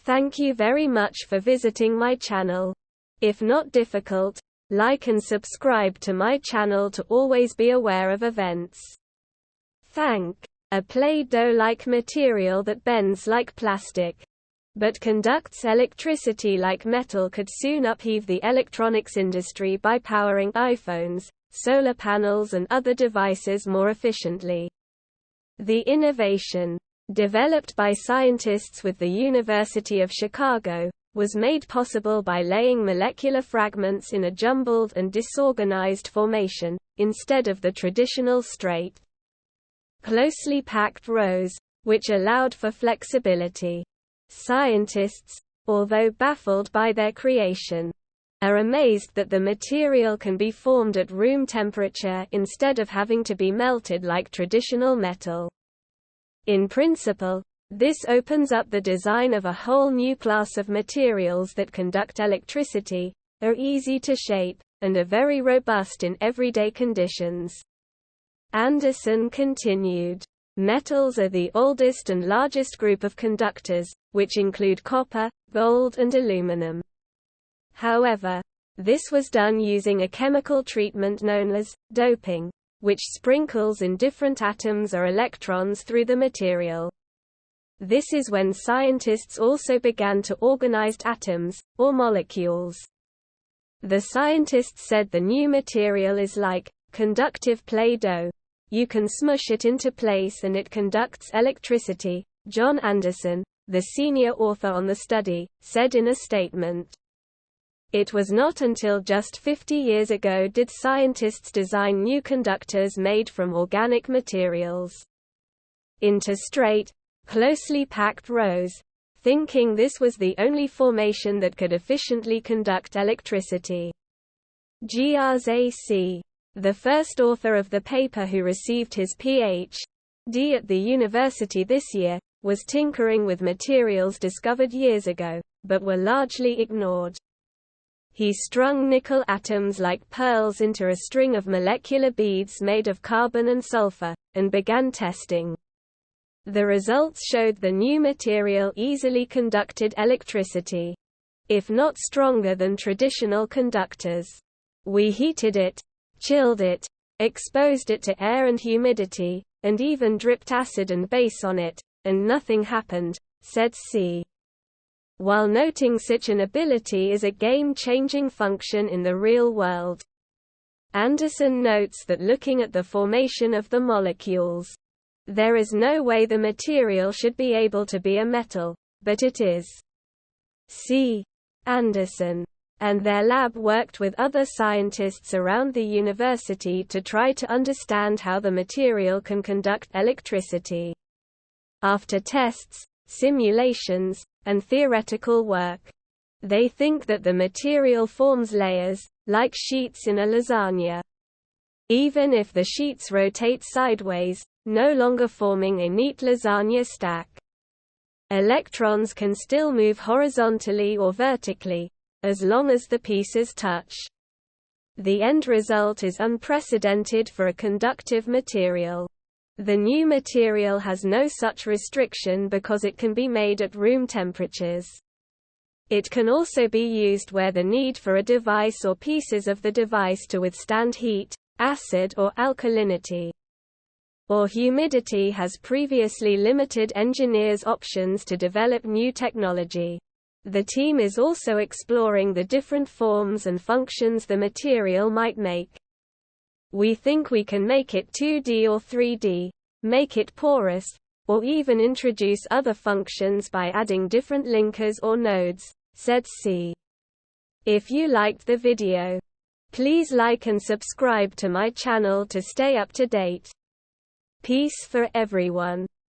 Thank you very much for visiting my channel. If not difficult, like and subscribe to my channel to always be aware of events. A Play-Doh-like material that bends like plastic, but conducts electricity like metal could soon upheave the electronics industry by powering iPhones, solar panels and other devices more efficiently. The innovation, developed by scientists with the University of Chicago, was made possible by laying molecular fragments in a jumbled and disorganized formation, instead of the traditional straight, closely packed rows, which allowed for flexibility. Scientists, although baffled by their creation, are amazed that the material can be formed at room temperature instead of having to be melted like traditional metal. In principle, this opens up the design of a whole new class of materials that conduct electricity, are easy to shape, and are very robust in everyday conditions. Anderson continued, "Metals are the oldest and largest group of conductors, which include copper, gold and aluminum. However, this was done using a chemical treatment known as doping, which sprinkles in different atoms or electrons through the material. This is when scientists also began to organize atoms, or molecules. The scientists said the new material is like conductive Play-Doh. You can smush it into place and it conducts electricity," John Anderson, the senior author on the study, said in a statement. It was not until just 50 years ago did scientists design new conductors made from organic materials into straight, closely packed rows, thinking this was the only formation that could efficiently conduct electricity. Grzac, the first author of the paper who received his Ph.D. at the university this year, was tinkering with materials discovered years ago, but were largely ignored. He strung nickel atoms like pearls into a string of molecular beads made of carbon and sulfur, and began testing. The results showed the new material easily conducted electricity, if not stronger than traditional conductors. We heated it, chilled it, exposed it to air and humidity, and even dripped acid and base on it, and nothing happened, said C. While noting such an ability is a game-changing function in the real world. Anderson notes that looking at the formation of the molecules, there is no way the material should be able to be a metal, but it is. C. Anderson and their lab worked with other scientists around the university to try to understand how the material can conduct electricity. After tests, simulations, and theoretical work, they think that the material forms layers, like sheets in a lasagna. Even if the sheets rotate sideways, no longer forming a neat lasagna stack. Electrons can still move horizontally or vertically, as long as the pieces touch. The end result is unprecedented for a conductive material. The new material has no such restriction because it can be made at room temperatures. It can also be used where the need for a device or pieces of the device to withstand heat, acid or alkalinity, or humidity has previously limited engineers' options to develop new technology. The team is also exploring the different forms and functions the material might make. We think we can make it 2D or 3D, make it porous, or even introduce other functions by adding different linkers or nodes, said C. If you liked the video, please like and subscribe to my channel to stay up to date. Peace for everyone.